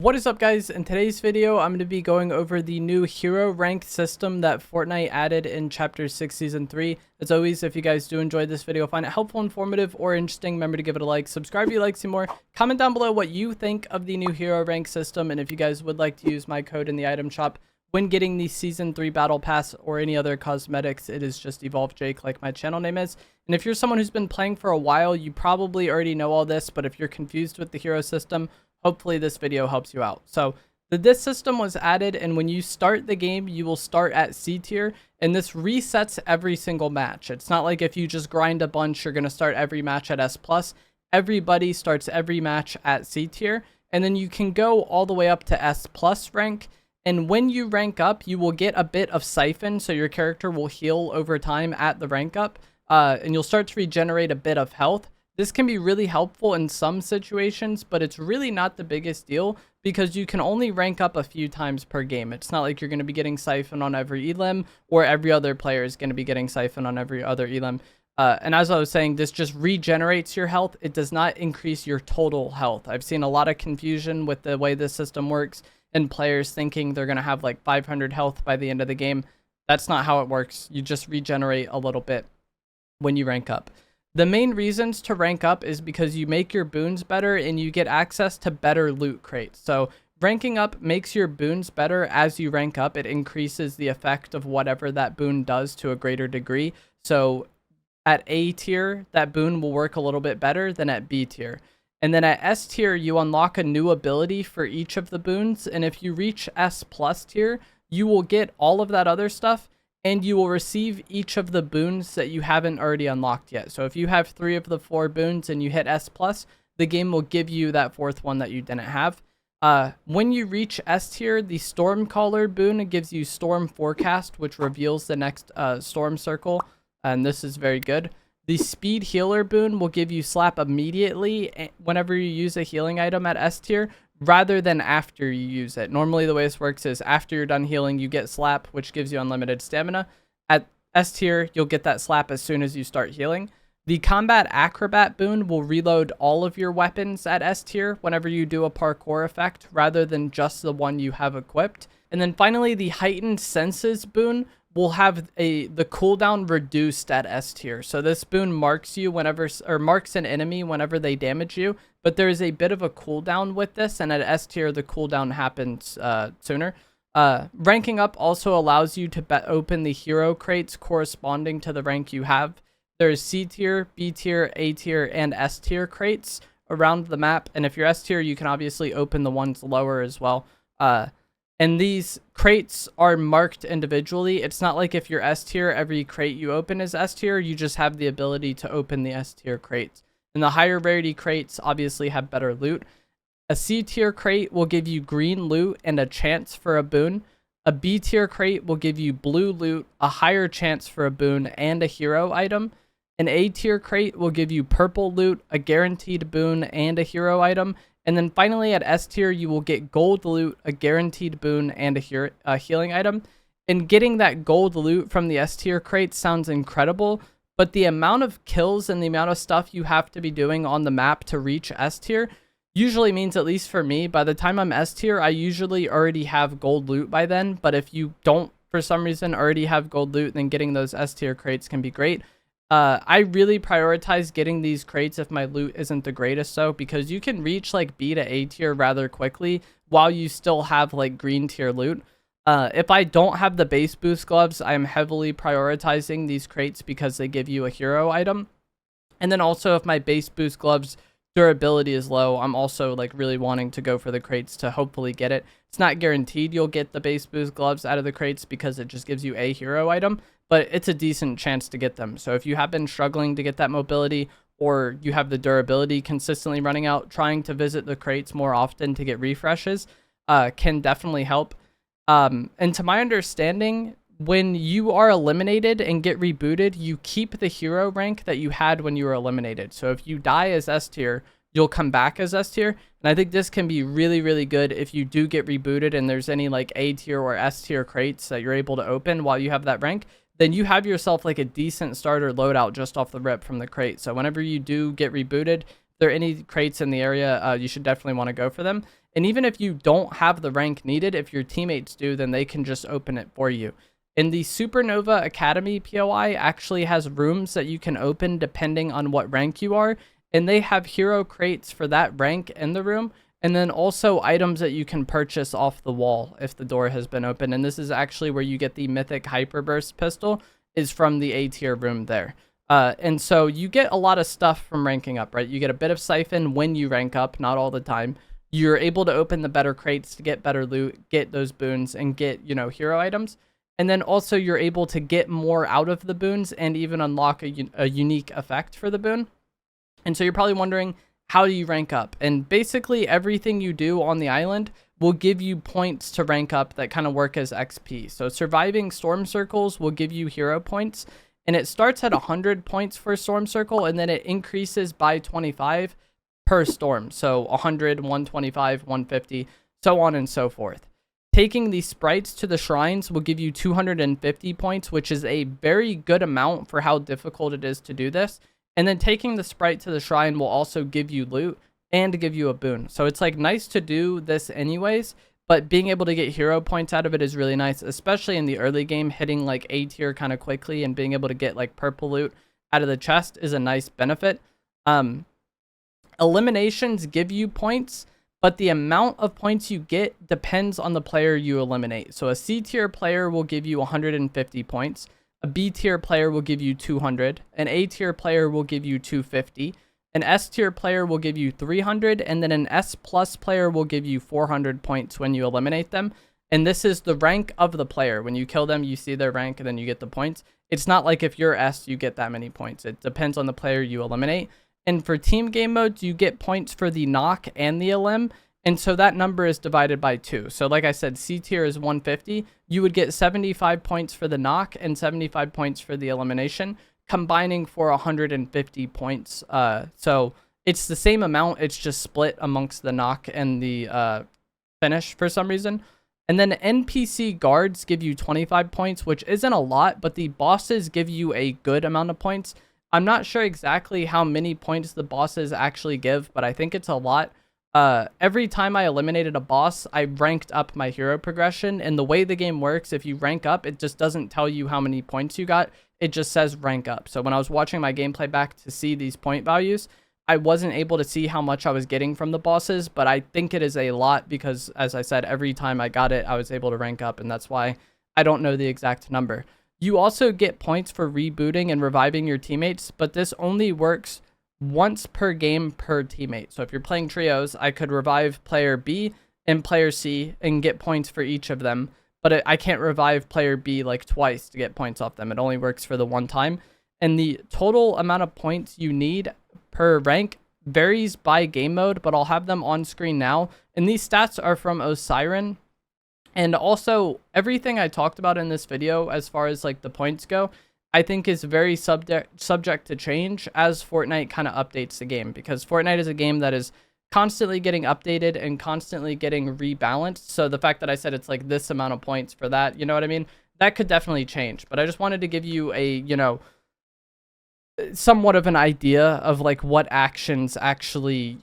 What is up, guys? In today's video, I'm going to be going over the new hero rank system that Fortnite added in Chapter 6 Season 3. As always, if you guys do enjoy this video, find it helpful, informative, or interesting, remember to give it a like, subscribe if you like to see more, comment down below what you think of the new hero rank system, and if you guys would like to use my code in the item shop when getting the Season 3 Battle Pass or any other cosmetics, it is just Evolve Jake like my channel name is. And if you're someone who's been playing for a while, you probably already know all this, but if you're confused with the hero system, hopefully this video helps you out. So this system was added, and when you start the game, you will start at C tier, and this resets every single match. It's not like if you just grind a bunch, you're going to start every match at S+. Everybody starts every match at C tier, and then you can go all the way up to S+ rank. And when you rank up, you will get a bit of siphon, so your character will heal over time at the rank up, and you'll start to regenerate a bit of health. This can be really helpful in some situations, but it's really not the biggest deal because you can only rank up a few times per game. It's not like you're going to be getting siphon on every elim, or every other player is going to be getting siphon on every other elim. And as I was saying, this just regenerates your health. It does not increase your total health. I've seen a lot of confusion with the way this system works and players thinking they're going to have like 500 health by the end of the game. That's not how it works. You just regenerate a little bit when you rank up. The main reasons to rank up is because you make your boons better and you get access to better loot crates. So ranking up makes your boons better as you rank up. It increases the effect of whatever that boon does to a greater degree. So at A tier, that boon will work a little bit better than at B tier. And then at S tier, you unlock a new ability for each of the boons. And if you reach S+ tier, you will get all of that other stuff, and you will receive each of the boons that you haven't already unlocked yet. So if you have 3 of the 4 boons and you hit S+, the game will give you that 4th one that you didn't have. When you reach S tier, the Stormcaller boon gives you Storm Forecast, which reveals the next storm circle, and this is very good. The Speed Healer boon will give you Slap immediately whenever you use a healing item at S tier, rather than after you use it. Normally the way this works is after you're done healing, you get Slap, which gives you unlimited stamina. At S tier, you'll get that Slap as soon as you start healing. The Combat Acrobat boon will reload all of your weapons at S tier whenever you do a parkour effect, rather than just the one you have equipped. And then finally, the Heightened Senses boon will have the cooldown reduced at S tier. So this boon marks you whenever, or marks an enemy whenever they damage you, but there is a bit of a cooldown with this, and at S tier the cooldown happens sooner. Ranking up also allows you to open the hero crates corresponding to the rank you have. There's C tier, B tier, A tier, and S tier crates around the map, and if you're S tier, you can obviously open the ones lower as well. And these crates are marked individually. It's not like if you're S tier, every crate you open is S tier. You just have the ability to open the S tier crates. And the higher rarity crates obviously have better loot. A C tier crate will give you green loot and a chance for a boon. A B tier crate will give you blue loot, a higher chance for a boon, and a hero item. An A tier crate will give you purple loot, a guaranteed boon, and a hero item. And then finally at S tier, you will get gold loot, a guaranteed boon, and a healing item. And getting that gold loot from the S tier crate sounds incredible, but the amount of kills and the amount of stuff you have to be doing on the map to reach S tier usually means, at least for me, by the time I'm S tier, I usually already have gold loot by then. But if you don't, for some reason, already have gold loot, then getting those S tier crates can be great. I really prioritize getting these crates if my loot isn't the greatest, so because you can reach like B to A tier rather quickly while you still have like green tier loot. If I don't have the base boost gloves, I am heavily prioritizing these crates because they give you a hero item. And then also if my base boost gloves durability is low, I'm also like really wanting to go for the crates to hopefully get it. It's not guaranteed you'll get the base boost gloves out of the crates because it just gives you a hero item, but it's a decent chance to get them. So if you have been struggling to get that mobility, or you have the durability consistently running out, trying to visit the crates more often to get refreshes can definitely help. And to my understanding, when you are eliminated and get rebooted, you keep the hero rank that you had when you were eliminated. So if you die as S tier, you'll come back as S tier. And I think this can be really, really good if you do get rebooted and there's any like A tier or S tier crates that you're able to open while you have that rank. Then you have yourself like a decent starter loadout just off the rip from the crate. So whenever you do get rebooted, there are any crates in the area, you should definitely want to go for them. And even if you don't have the rank needed, if your teammates do, then they can just open it for you. And the Supernova Academy POI actually has rooms that you can open depending on what rank you are. And they have hero crates for that rank in the room. And then also items that you can purchase off the wall if the door has been opened. And this is actually where you get the Mythic Hyperburst pistol, is from the A tier room there. And so you get a lot of stuff from ranking up, right? You get a bit of siphon when you rank up, not all the time. You're able to open the better crates to get better loot, get those boons, and get, you know, hero items. And then also you're able to get more out of the boons and even unlock a unique effect for the boon. And so you're probably wondering, how do you rank up? And basically everything you do on the island will give you points to rank up that kind of work as XP. So surviving storm circles will give you hero points, and it starts at 100 points for a storm circle, and then it increases by 25 per storm. So 100, 125, 150, so on and so forth. Taking these sprites to the shrines will give you 250 points, which is a very good amount for how difficult it is to do this. And then taking the sprite to the shrine will also give you loot and give you a boon. So it's like nice to do this anyways, but being able to get hero points out of it is really nice, especially in the early game. Hitting like A tier kind of quickly and being able to get like purple loot out of the chest is a nice benefit. Eliminations give you points, but the amount of points you get depends on the player you eliminate. So a C tier player will give you 150 points. A B tier player will give you 200. An A tier player will give you 250. An S tier player will give you 300. And then an S plus player will give you 400 points when you eliminate them. And this is the rank of the player. When you kill them, you see their rank and then you get the points. It's not like if you're S, you get that many points. It depends on the player you eliminate. And for team game modes, you get points for the knock and the elim. And so that number is divided by 2. So like I said, C tier is 150. You would get 75 points for the knock and 75 points for the elimination, combining for 150 points. So it's the same amount. It's just split amongst the knock and the finish for some reason. And then NPC guards give you 25 points, which isn't a lot, but the bosses give you a good amount of points. I'm not sure exactly how many points the bosses actually give, but I think it's a lot. Every time I eliminated a boss, I ranked up my hero progression, and the way the game works, if you rank up, it just doesn't tell you how many points you got. It just says rank up. So when I was watching my gameplay back to see these point values, I wasn't able to see how much I was getting from the bosses, but I think it is a lot because, as I said, every time I got it, I was able to rank up, and that's why I don't know the exact number. You also get points for rebooting and reviving your teammates, but this only works once per game per teammate. So if you're playing trios, I could revive player B and player C and get points for each of them, but I can't revive player B like twice to get points off them. It only works for the one time. And the total amount of points you need per rank varies by game mode, but I'll have them on screen now. And these stats are from Osiren. And also everything I talked about in this video as far as like the points go, I think is very subject to change as Fortnite kind of updates the game, because Fortnite is a game that is constantly getting updated and constantly getting rebalanced. So the fact that I said it's like this amount of points for that, you know what I mean? That could definitely change, but I just wanted to give you a, you know, somewhat of an idea of like what actions actually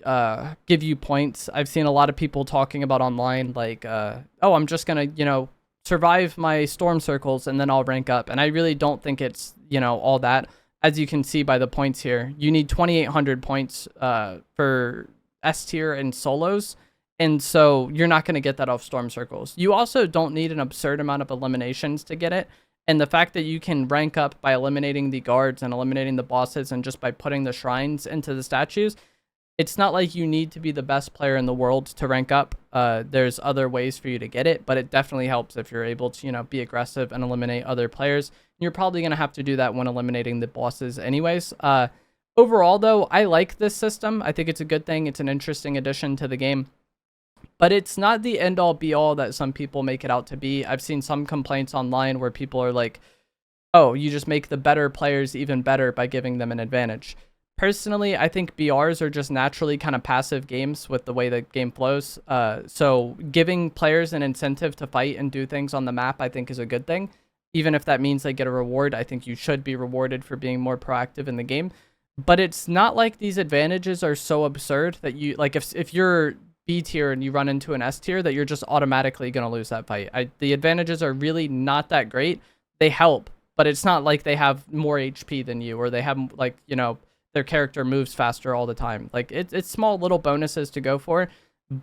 give you points. I've seen a lot of people talking about online like, oh, I'm just gonna, you know, survive my storm circles and then I'll rank up. And I really don't think it's, you know, all that. As you can see by the points here, you need 2,800 points for S tier and solos. And so you're not going to get that off storm circles. You also don't need an absurd amount of eliminations to get it. And the fact that you can rank up by eliminating the guards and eliminating the bosses and just by putting the shrines into the statues, it's not like you need to be the best player in the world to rank up. There's other ways for you to get it, but it definitely helps if you're able to, you know, be aggressive and eliminate other players. You're probably going to have to do that when eliminating the bosses anyways. Overall, though, I like this system. I think it's a good thing. It's an interesting addition to the game. But it's not the end-all be-all that some people make it out to be. I've seen some complaints online where people are like, oh, you just make the better players even better by giving them an advantage. Personally, I think BRs are just naturally kind of passive games with the way the game flows. So giving players an incentive to fight and do things on the map, I think is a good thing. Even if that means they get a reward, I think you should be rewarded for being more proactive in the game. But it's not like these advantages are so absurd that you, like if you're B tier and you run into an S tier that you're just automatically going to lose that fight. The advantages are really not that great. They help, but it's not like they have more HP than you, or they have, like, you know, their character moves faster all the time. Like, it's small little bonuses to go for,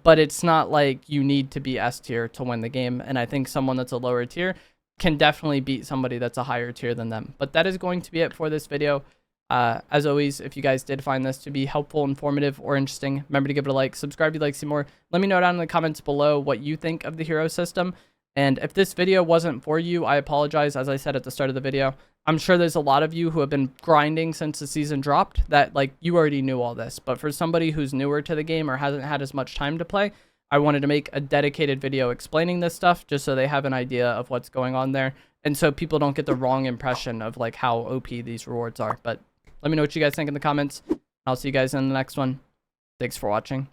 but it's not like you need to be S tier to win the game. And I think someone that's a lower tier can definitely beat somebody that's a higher tier than them. But that is going to be it for this video. As always, if you guys did find this to be helpful, informative, or interesting, remember to give it a like, subscribe if you'd like to see more. Let me know down in the comments below what you think of the hero system. And if this video wasn't for you, I apologize. As I said at the start of the video, I'm sure there's a lot of you who have been grinding since the season dropped that, like, you already knew all this. But for somebody who's newer to the game or hasn't had as much time to play, I wanted to make a dedicated video explaining this stuff just so they have an idea of what's going on there. And so people don't get the wrong impression of, like, how OP these rewards are. But let me know what you guys think in the comments. I'll see you guys in the next one. Thanks for watching.